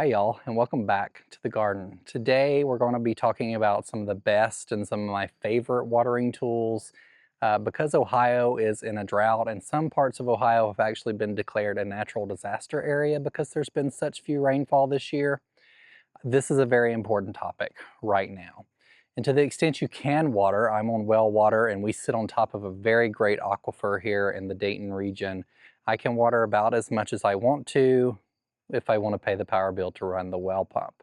Hi y'all, and welcome back to the garden. Today we're going to be talking about some of the best and some of my favorite watering tools. Because Ohio is in a drought and some parts of Ohio have actually been declared a natural disaster area because there's been such few rainfall this year, this is a very important topic right now. And to the extent you can water, I'm on well water and we sit on top of a very great aquifer here in the Dayton region. I can water about as much as I want to if I want to pay the power bill to run the well pump.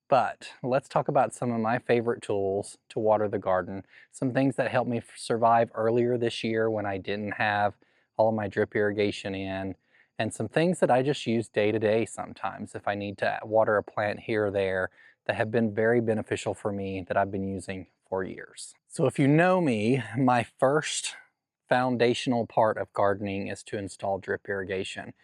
But let's talk about some of my favorite tools to water the garden, some things that helped me survive earlier this year when I didn't have all of my drip irrigation in, and some things that I just use day to day sometimes if I need to water a plant here or there that have been very beneficial for me that I've been using for years. So if you know me, my first foundational part of gardening is to install drip irrigation.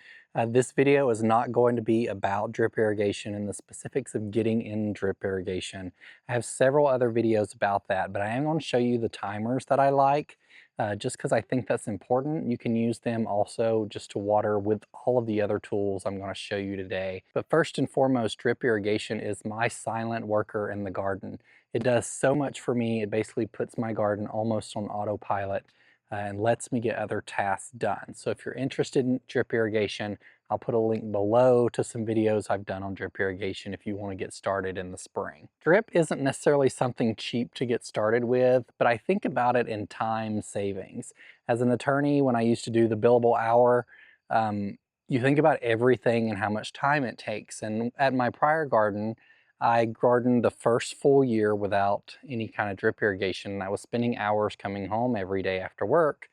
This video is not going to be about drip irrigation and the specifics of getting in drip irrigation. I have several other videos about that, but I am going to show you the timers that I like just because I think that's important. You can use them also just to water with all of the other tools I'm going to show you today. But first and foremost, drip irrigation is my silent worker in the garden. It does so much for me. It basically puts my garden almost on autopilot and lets me get other tasks done. So if you're interested in drip irrigation, I'll put a link below to some videos I've done on drip irrigation if you want to get started in the spring. Drip isn't necessarily something cheap to get started with, but I think about it in time savings. As an attorney, when I used to do the billable hour, you think about everything and how much time it takes. And at my prior garden, I gardened the first full year without any kind of drip irrigation. I was spending hours coming home every day after work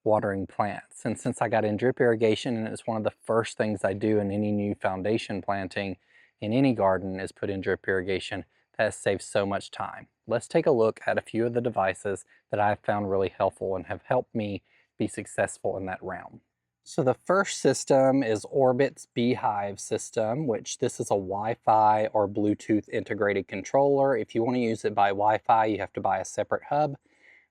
watering plants. And since I got in drip irrigation, and it's one of the first things I do in any new foundation planting in any garden is put in drip irrigation, that has saved so much time. Let's take a look at a few of the devices that I've found really helpful and have helped me be successful in that realm. So the first system is Orbit's Beehive system, which this is a Wi-Fi or Bluetooth integrated controller. If you want to use it by Wi-Fi, you have to buy a separate hub.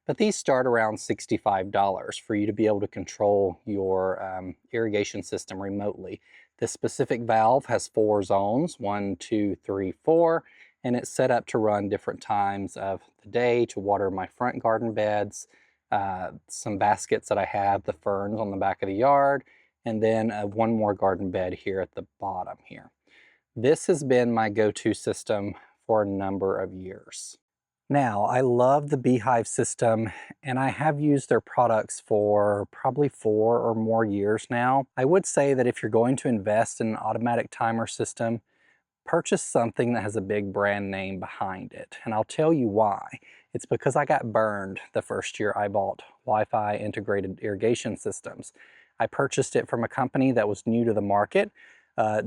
But these start around $65 for you to be able to control your irrigation system remotely. This specific valve has 4 zones, 1, 2, 3, 4, and it's set up to run different times of the day to water my front garden beds, some baskets that I have, the ferns on the back of the yard, and then one more garden bed here at the bottom here. This has been my go-to system for a number of years. Now, I love the Beehive system, and I have used their products for probably 4 or more years now. I would say that if you're going to invest in an automatic timer system, purchase something that has a big brand name behind it. And I'll tell you why. It's because I got burned the first year I bought Wi-Fi integrated irrigation systems. I purchased it from a company that was new to the market.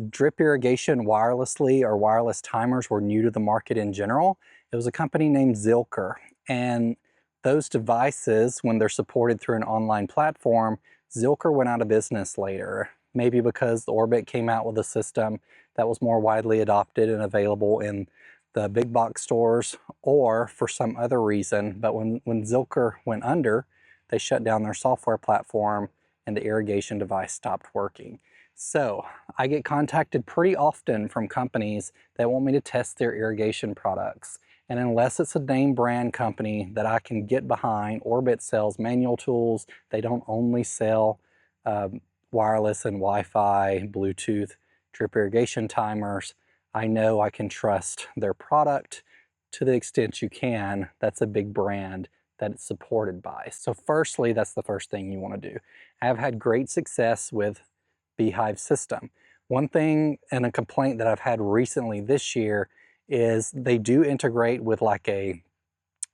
Drip irrigation wirelessly or wireless timers were new to the market in general. It was a company named 𝗟𝗶𝗸𝗲, and those devices, when they're supported through an online platform, 𝗟𝗶𝗸𝗲 went out of business later. Maybe because Orbit came out with a system that was more widely adopted and available in the big box stores, or for some other reason. But when 𝗟𝗶𝗸𝗲 went under, they shut down their software platform and the irrigation device stopped working. So I get contacted pretty often from companies that want me to test their irrigation products. And unless it's a name brand company that I can get behind, Orbit sells manual tools. They don't only sell wireless and Wi-Fi, Bluetooth, drip irrigation timers. I know I can trust their product to the extent you can. That's a big brand that it's supported by. So firstly, that's the first thing you want to do. I have had great success with Beehive system. One thing and a complaint that I've had recently this year is they do integrate with like a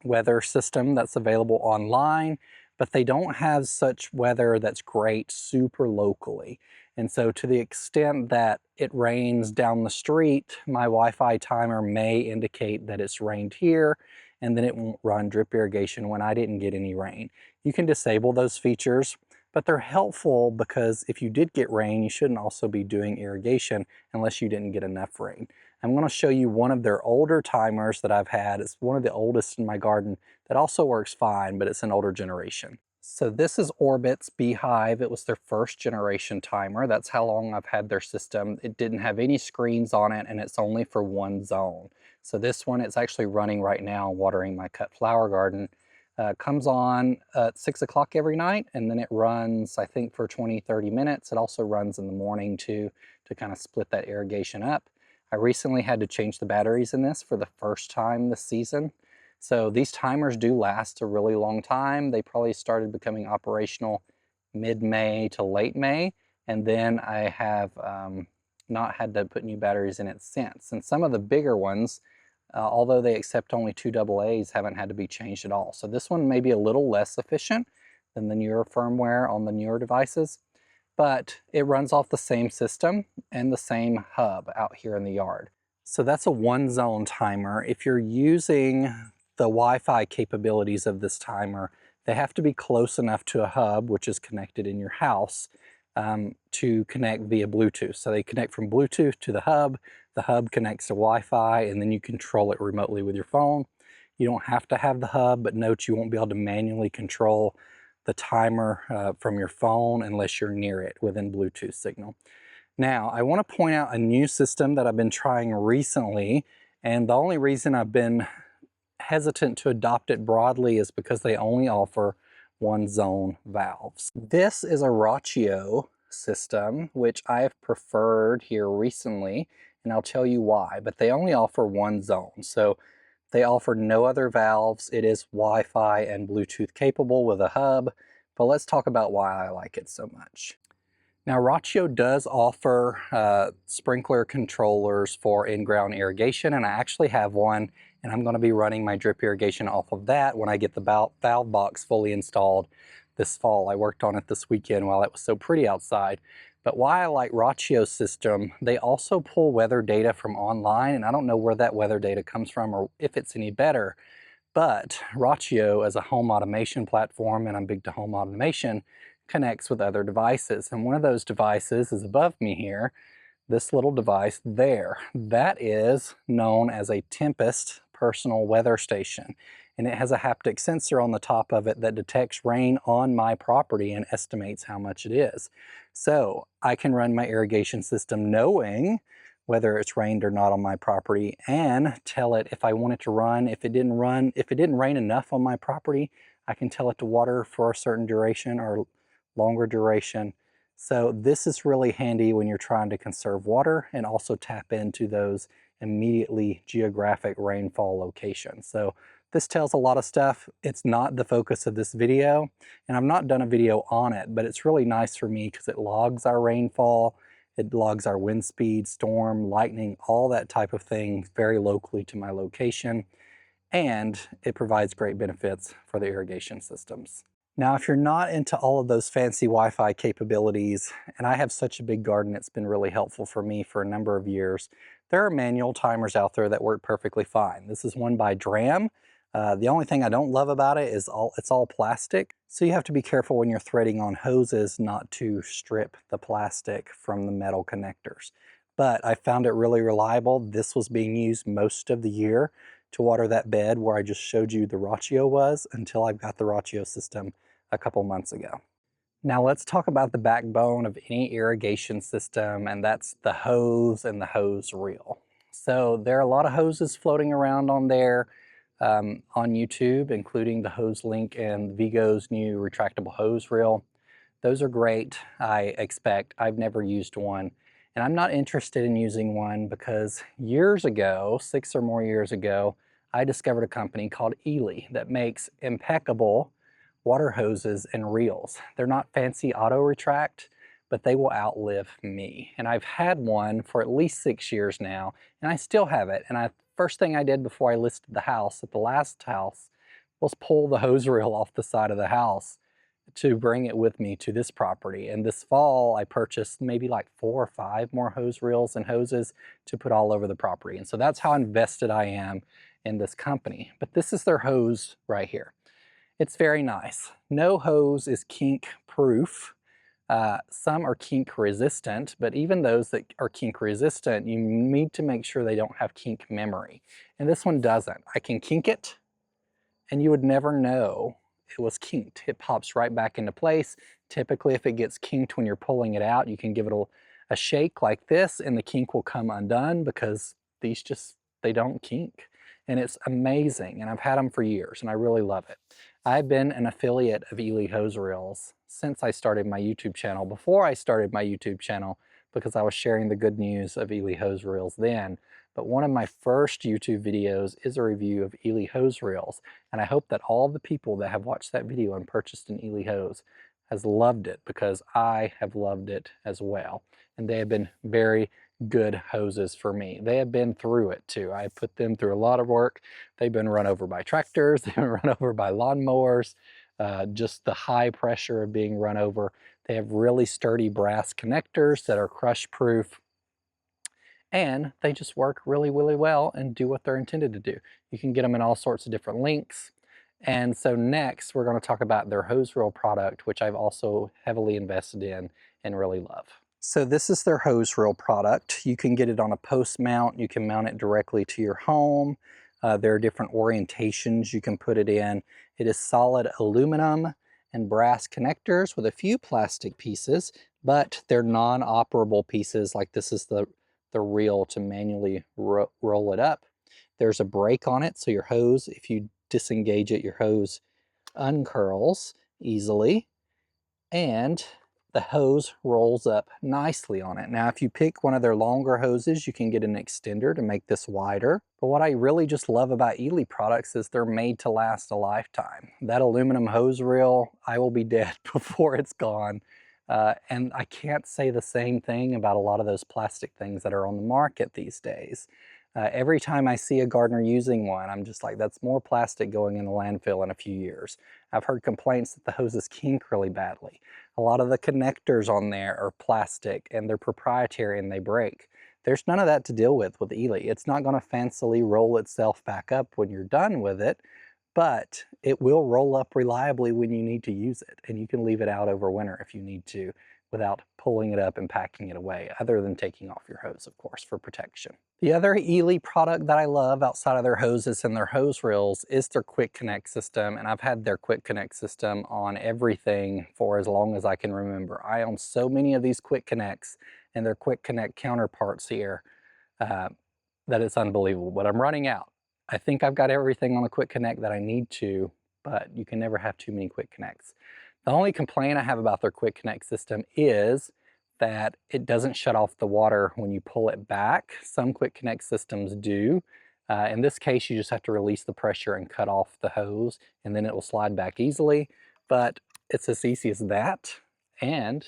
weather system that's available online, but they don't have such weather that's great super locally. And so to the extent that it rains down the street, my Wi-Fi timer may indicate that it's rained here, and then it won't run drip irrigation when I didn't get any rain. You can disable those features, but they're helpful because if you did get rain, you shouldn't also be doing irrigation unless you didn't get enough rain. I'm going to show you one of their older timers that I've had. It's one of the oldest in my garden that also works fine, but it's an older generation. So this is 𝗟𝗶𝗸𝗲 Beehive. It was their first generation timer. That's how long I've had their system. It didn't have any screens on it, and it's only for one zone. So this one, it's actually running right now, watering my cut flower garden. Comes on at 6 o'clock every night, and then it runs, I think, for 20-30 minutes. It also runs in the morning too, to kind of split that irrigation up. I recently had to change the batteries in this for the first time this season. So these timers do last a really long time. They probably started becoming operational mid-May to late May, and then I have not had to put new batteries in it since. And some of the bigger ones, although they accept only 2 AA's, haven't had to be changed at all. So this one may be a little less efficient than the newer firmware on the newer devices, but it runs off the same system and the same hub out here in the yard. So that's a one-zone timer. If you're using the Wi-Fi capabilities of this timer, they have to be close enough to a hub, which is connected in your house, to connect via Bluetooth. So they connect from Bluetooth to the hub connects to Wi-Fi, and then you control it remotely with your phone. You don't have to have the hub, but note you won't be able to manually control the timer from your phone unless you're near it within Bluetooth signal. Now, I want to point out a new system that I've been trying recently, and the only reason I've been hesitant to adopt it broadly is because they only offer Onezone valves. This is a 𝗟𝗶𝗸𝗲 system, which I have preferred here recently, and I'll tell you why, but they only offer one zone. So they offer no other valves. It is Wi-Fi and Bluetooth capable with a hub, but let's talk about why I like it so much. Now, 𝗟𝗶𝗸𝗲 does offer sprinkler controllers for in-ground irrigation, and I actually have one, and I'm going to be running my drip irrigation off of that when I get the valve box fully installed this fall. I worked on it this weekend while it was so pretty outside. But why I like 𝗟𝗶𝗸𝗲's system, they also pull weather data from online, and I don't know where that weather data comes from or if it's any better, but 𝗟𝗶𝗸𝗲 as a home automation platform, and I'm big to home automation, connects with other devices. And one of those devices is above me here, this little device there. That is known as a Tempest personal weather station. And it has a haptic sensor on the top of it that detects rain on my property and estimates how much it is. So I can run my irrigation system knowing whether it's rained or not on my property, and tell it if I want it to run. If it didn't rain enough on my property, I can tell it to water for a certain duration or longer duration. So this is really handy when you're trying to conserve water and also tap into those immediately geographic rainfall locations. So this tells a lot of stuff. It's not the focus of this video, and I've not done a video on it, but it's really nice for me because it logs our rainfall, it logs our wind speed, storm, lightning, all that type of thing very locally to my location, and it provides great benefits for the irrigation systems. Now, if you're not into all of those fancy Wi-Fi capabilities, and I have such a big garden, it's been really helpful for me for a number of years, there are manual timers out there that work perfectly fine. This is one by Dramm. The only thing I don't love about it is it's all plastic, so you have to be careful when you're threading on hoses not to strip the plastic from the metal connectors. But I found it really reliable. This was being used most of the year to water that bed where I just showed you the 𝗟𝗶𝗸𝗲 was, until I got the 𝗟𝗶𝗸𝗲 system a couple months ago. Now let's talk about the backbone of any irrigation system, and that's the hose and the hose reel. So there are a lot of hoses floating around on there on YouTube, including the hose link and Vigo's new retractable hose reel. Those are great, I expect. I've never used one, and I'm not interested in using one because years ago, 6 or more years ago, I discovered a company called Eley that makes impeccable water hoses and reels. They're not fancy auto retract, but they will outlive me. And I've had one for at least 6 years now, and I still have it. And first thing I did before I listed the house at the last house was pull the hose reel off the side of the house to bring it with me to this property. And this fall, I purchased maybe like 4 or 5 more hose reels and hoses to put all over the property. And so that's how invested I am in this company. But this is their hose right here. It's very nice. No hose is kink proof. Some are kink resistant, but even those that are kink resistant, you need to make sure they don't have kink memory. And this one doesn't. I can kink it, and you would never know it was kinked. It pops right back into place. Typically, if it gets kinked when you're pulling it out, you can give it a shake like this and the kink will come undone because these just, they don't kink. And it's amazing, and I've had them for years and I really love it. I've been an affiliate of Eley hose reels since I started my YouTube channel, before I started my YouTube channel, because I was sharing the good news of Eley hose reels then. But one of my first YouTube videos is a review of Eley hose reels, and I hope that all the people that have watched that video and purchased an Eley hose has loved it, because I have loved it as well. And they have been very good hoses for me. They have been through it too. I put them through a lot of work. They've been run over by tractors, they've been run over by lawnmowers, just the high pressure of being run over. They have really sturdy brass connectors that are crush proof, and they just work really, really well and do what they're intended to do. You can get them in all sorts of different lengths. And so next we're going to talk about their hose reel product, which I've also heavily invested in and really love. So this is their hose reel product. You can get it on a post mount. You can mount it directly to your home. There are different orientations you can put it in. It is solid aluminum and brass connectors with a few plastic pieces, but they're non-operable pieces. Like this is the reel to manually roll it up. There's a brake on it, so your hose, if you disengage it, your hose uncurls easily, and the hose rolls up nicely on it. Now, if you pick one of their longer hoses, you can get an extender to make this wider. But what I really just love about Eley products is they're made to last a lifetime. That aluminum hose reel, I will be dead before it's gone. And I can't say the same thing about a lot of those plastic things that are on the market these days. Every time I see a gardener using one, I'm just like, that's more plastic going in the landfill in a few years. I've heard complaints that the hoses kink really badly. A lot of the connectors on there are plastic and they're proprietary and they break. There's none of that to deal with Eley. It's not going to fancily roll itself back up when you're done with it, but it will roll up reliably when you need to use it, and you can leave it out over winter if you need to without pulling it up and packing it away, other than taking off your hose, of course, for protection. The other Eley product that I love outside of their hoses and their hose reels is their Quick Connect system, and I've had their Quick Connect system on everything for as long as I can remember. I own so many of these Quick Connects and their Quick Connect counterparts here that it's unbelievable, but I'm running out. I think I've got everything on the Quick Connect that I need to, but you can never have too many Quick Connects. The only complaint I have about their Quick Connect system is that it doesn't shut off the water when you pull it back. Some Quick Connect systems do. In this case, you just have to release the pressure and cut off the hose, and then it will slide back easily. But it's as easy as that. And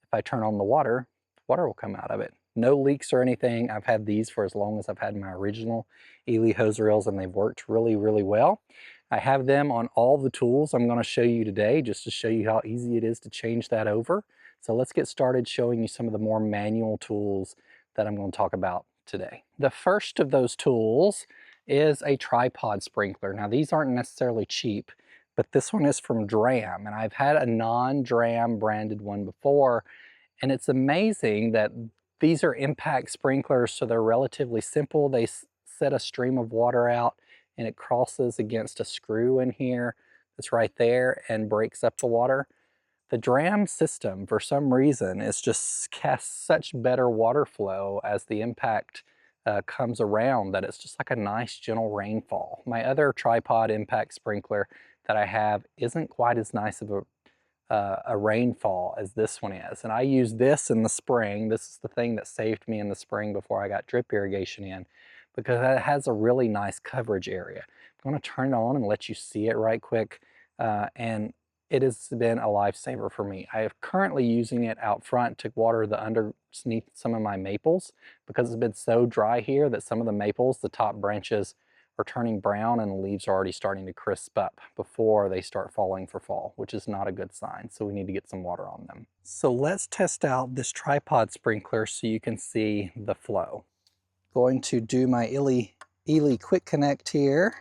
if I turn on the water will come out of it. No leaks or anything. I've had these for as long as I've had my original Eley hose reels, and they've worked really, really well. I have them on all the tools I'm going to show you today, just to show you how easy it is to change that over. So let's get started showing you some of the more manual tools that I'm going to talk about today. The first of those tools is a tripod sprinkler. Now, these aren't necessarily cheap, but this one is from Dramm, and I've had a non-Dramm branded one before, and it's amazing that these are impact sprinklers, so they're relatively simple. They set a stream of water out and it crosses against a screw in here that's right there and breaks up the water. The Dramm system, for some reason, is just casts such better water flow as the impact comes around, that it's just like a nice gentle rainfall. My other tripod impact sprinkler that I have isn't quite as nice of a rainfall as this one is. And I use this in the spring. This is the thing that saved me in the spring before I got drip irrigation in, because it has a really nice coverage area. I'm going to turn it on and let you see it right quick. And it has been a lifesaver for me. I am currently using it out front to water the underneath some of my maples, because it's been so dry here that some of the maples, the top branches, are turning brown and the leaves are already starting to crisp up before they start falling for fall, which is not a good sign. So we need to get some water on them. So let's test out this tripod sprinkler so you can see the flow. Going to do my Eley Quick Connect here.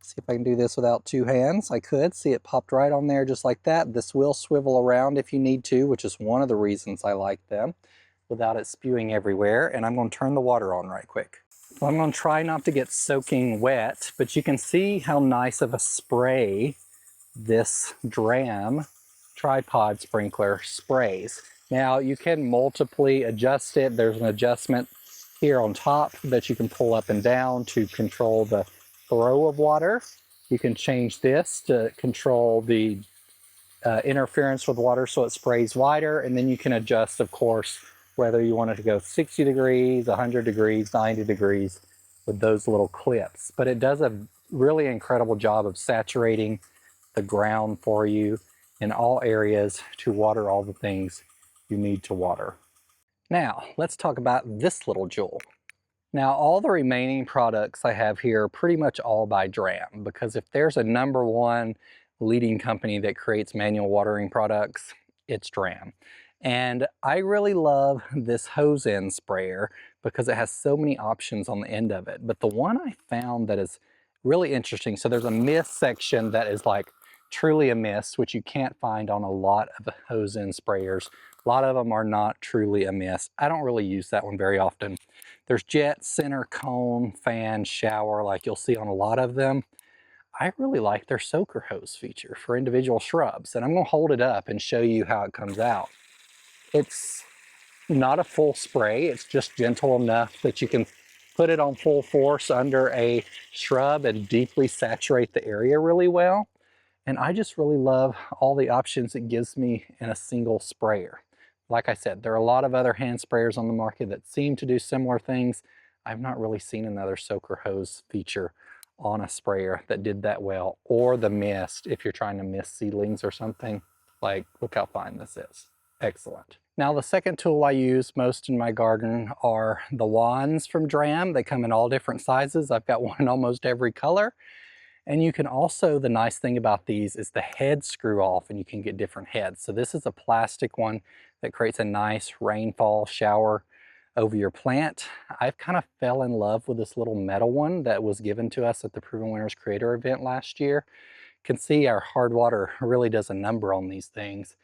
See if I can do this without two hands. I could. See, it popped right on there just like that. This will swivel around if you need to, which is one of the reasons I like them, without it spewing everywhere. And I'm going to turn the water on right quick. Well, I'm going to try not to get soaking wet, but you can see how nice of a spray this Dramm tripod sprinkler sprays. Now you can multiply adjust it. There's an adjustment here on top that you can pull up and down to control the flow of water. You can change this to control the interference with water so it sprays wider, and then you can adjust, of course, whether you want it to go 60 degrees, 100 degrees, 90 degrees with those little clips. But it does a really incredible job of saturating the ground for you in all areas to water all the things you need to water. Now, let's talk about this little jewel. Now, all the remaining products I have here are pretty much all by Dramm, because if there's a #1 leading company that creates manual watering products, it's Dramm. And I really love this hose end sprayer because it has so many options on the end of it. But the one I found that is really interesting, so there's a mist section that is like truly a mist, which you can't find on a lot of the hose end sprayers. A lot of them are not truly a mist. I don't really use that one very often. There's jet, center, cone, fan, shower, like you'll see on a lot of them. I really like their soaker hose feature for individual shrubs, and I'm going to hold it up and show you how it comes out. It's not a full spray, it's just gentle enough that you can put it on full force under a shrub and deeply saturate the area really well. And I just really love all the options it gives me in a single sprayer. Like I said, there are a lot of other hand sprayers on the market that seem to do similar things. I've not really seen another soaker hose feature on a sprayer that did that well, or the mist if you're trying to mist seedlings or something. Like, look how fine this is. Excellent. Now, the second tool I use most in my garden are the wands from Dramm. They come in all different sizes. I've got one in almost every color. And you can also, the nice thing about these is the heads screw off and you can get different heads. So this is a plastic one that creates a nice rainfall shower over your plant. I've kind of fell in love with this little metal one that was given to us at the Proven Winners Creator event last year. You can see our hard water really does a number on these things.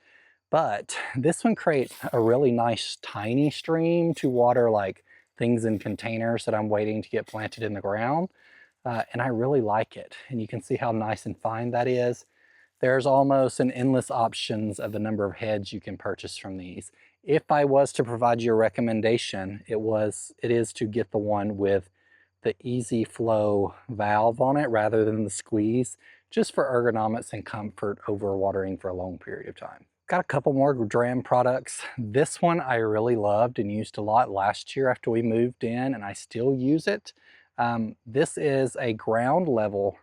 But this one creates a really nice tiny stream to water like things in containers that I'm waiting to get planted in the ground. And I really like it. And you can see how nice and fine that is. There's almost an endless options of the number of heads you can purchase from these. If I was to provide you a recommendation, it is to get the one with the easy flow valve on it rather than the squeeze, just for ergonomics and comfort over watering for a long period of time. Got a couple more Dramm products. This one I really loved and used a lot last year after we moved in, and I still use it. This is a ground level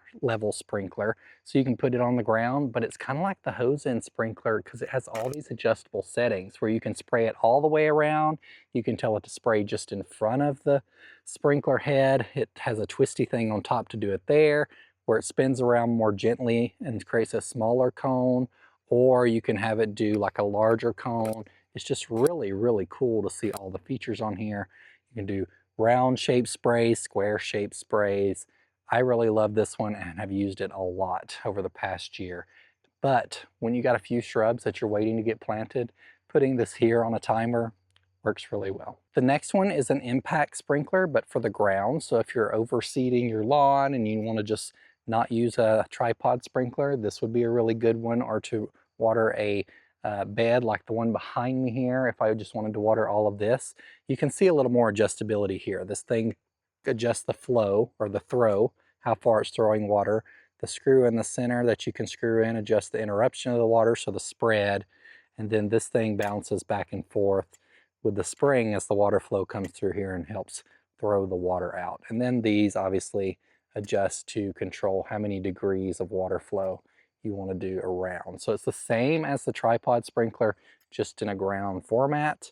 sprinkler, so you can put it on the ground, but it's kind of like the hose end sprinkler because it has all these adjustable settings where you can spray it all the way around. You can tell it to spray just in front of the sprinkler head. It has a twisty thing on top to do it there, where it spins around more gently and creates a smaller cone, or you can have it do like a larger cone. It's just really, really cool to see all the features on here. You can do round shaped sprays, square shaped sprays. I really love this one and have used it a lot over the past year. But when you got a few shrubs that you're waiting to get planted, putting this here on a timer works really well. The next one is an impact sprinkler, but for the ground. So if you're overseeding your lawn and you want to just not use a tripod sprinkler, this would be a really good one, or to water a bed like the one behind me here. If I just wanted to water all of this, you can see a little more adjustability here. This thing adjusts the flow or the throw, how far it's throwing water. The screw in the center that you can screw in adjusts the interruption of the water, so the spread, and then this thing bounces back and forth with the spring as the water flow comes through here and helps throw the water out. And then these obviously adjust to control how many degrees of water flow you want to do around. So it's the same as the tripod sprinkler, just in a ground format.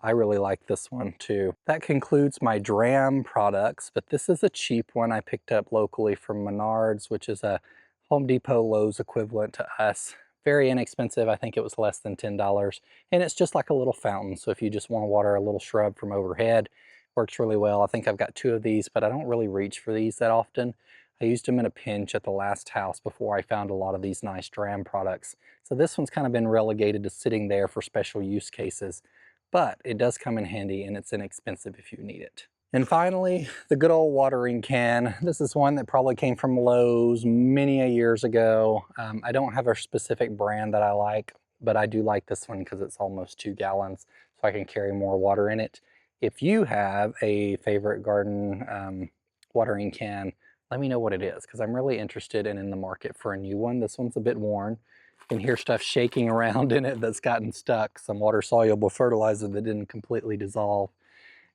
I really like this one too. That concludes my Dramm products, but this is a cheap one I picked up locally from Menards, which is a Home Depot Lowe's equivalent to us. Very inexpensive. I think it was less than $10. And it's just like a little fountain. So if you just want to water a little shrub from overhead, works really well. I think I've got 2 of these, but I don't really reach for these that often. I used them in a pinch at the last house before I found a lot of these nice Dramm products. So this one's kind of been relegated to sitting there for special use cases, but it does come in handy and it's inexpensive if you need it. And finally, the good old watering can. This is one that probably came from Lowe's many a years ago. I don't have a specific brand that I like, but I do like this one because it's almost 2 gallons, so I can carry more water in it. If you have a favorite garden watering can, let me know what it is, because I'm really interested and in the market for a new one. This one's a bit worn. You can hear stuff shaking around in it that's gotten stuck, some water-soluble fertilizer that didn't completely dissolve.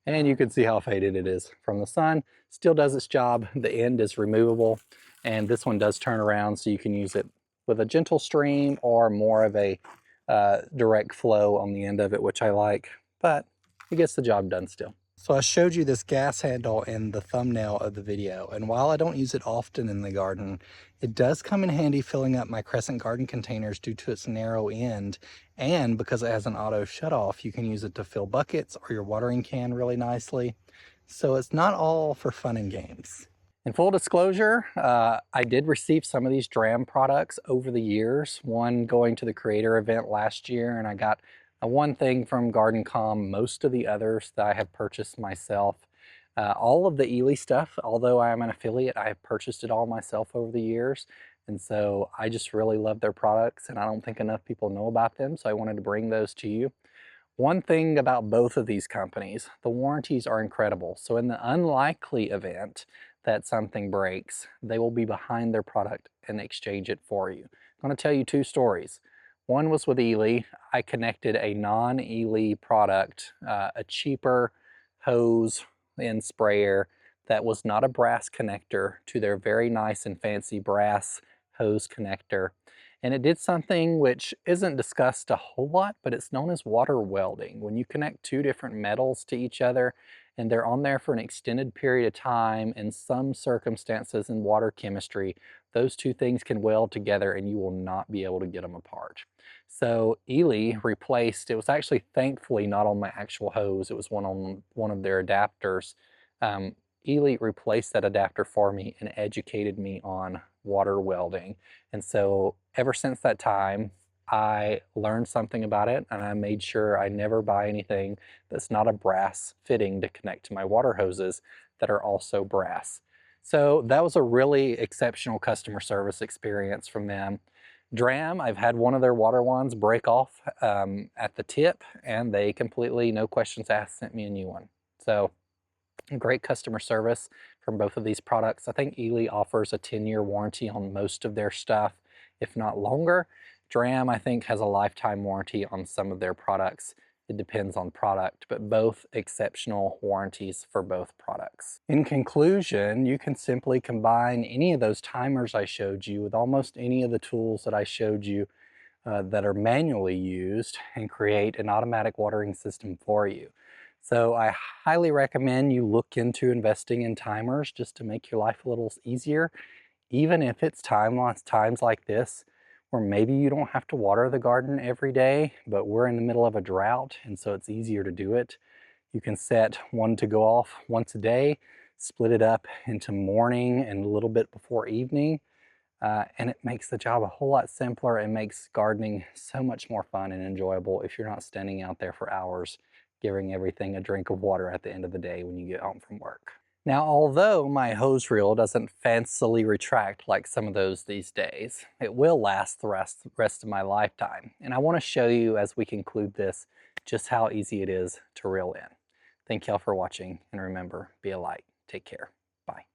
And you can see how faded it is from the sun. Still does its job. The end is removable, and this one does turn around, so you can use it with a gentle stream or more of a direct flow on the end of it, which I like, but it gets the job done still. So I showed you this gas handle in the thumbnail of the video, and while I don't use it often in the garden, it does come in handy filling up my crescent garden containers due to its narrow end, and because it has an auto shutoff, you can use it to fill buckets or your watering can really nicely. So it's not all for fun and games. In full disclosure, I did receive some of these Dramm products over the years, one going to the creator event last year, and I got one thing from GardenCom, most of the others that I have purchased myself. All of the Eley stuff, although I am an affiliate, I have purchased it all myself over the years. And so I just really love their products, and I don't think enough people know about them, so I wanted to bring those to you. One thing about both of these companies, the warranties are incredible. So in the unlikely event that something breaks, they will be behind their product and exchange it for you. I'm going to tell you 2 stories. One was with Eley. I connected a non-Eley product, a cheaper hose and sprayer that was not a brass connector, to their very nice and fancy brass hose connector. And it did something which isn't discussed a whole lot, but it's known as water welding. When you connect 2 different metals to each other and they're on there for an extended period of time, in some circumstances in water chemistry, those 2 things can weld together and you will not be able to get them apart. So Eley replaced, it was actually thankfully not on my actual hose, it was one on one of their adapters. Eley replaced that adapter for me and educated me on water welding. And so ever since that time, I learned something about it, and I made sure I never buy anything that's not a brass fitting to connect to my water hoses that are also brass. So that was a really exceptional customer service experience from them. Dramm, I've had one of their water wands break off at the tip, and they completely, no questions asked, sent me a new one. So great customer service from both of these products. I think Eley offers a 10-year warranty on most of their stuff, if not longer. Dramm, I think, has a lifetime warranty on some of their products. It depends on product, but both exceptional warranties for both products. In conclusion, you can simply combine any of those timers I showed you with almost any of the tools that I showed you that are manually used and create an automatic watering system for you. So I highly recommend you look into investing in timers just to make your life a little easier, even if it's times like this where maybe you don't have to water the garden every day, but we're in the middle of a drought, and so it's easier to do it. You can set one to go off once a day, split it up into morning and a little bit before evening, and it makes the job a whole lot simpler and makes gardening so much more fun and enjoyable if you're not standing out there for hours giving everything a drink of water at the end of the day when you get home from work. Now, although my hose reel doesn't fancily retract like some of those these days, it will last the rest of my lifetime. And I want to show you as we conclude this just how easy it is to reel in. Thank y'all for watching, and remember, be a light. Take care. Bye.